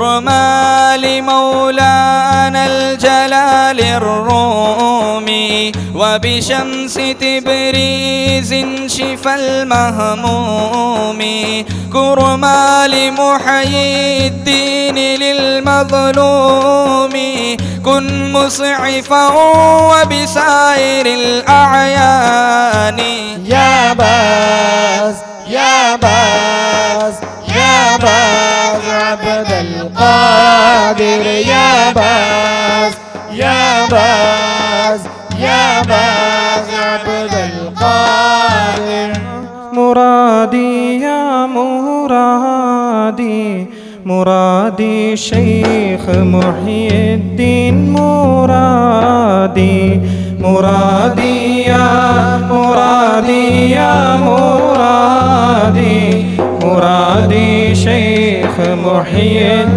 كرما لمولانا الجلال الرومي وبشمس تبريز شفى المهموم كرما لمحيي الدين للمظلوم كن مسعفا وبسائر الأعيان يا باز يا باز يا باز عبد القادر يا باز يا باز يا باز عبد القادر مرادي يا مرادي مرادي شيخ محي الدين مرادي مرادي يا مرادي يا مرادي مرادي شيخ محي الدين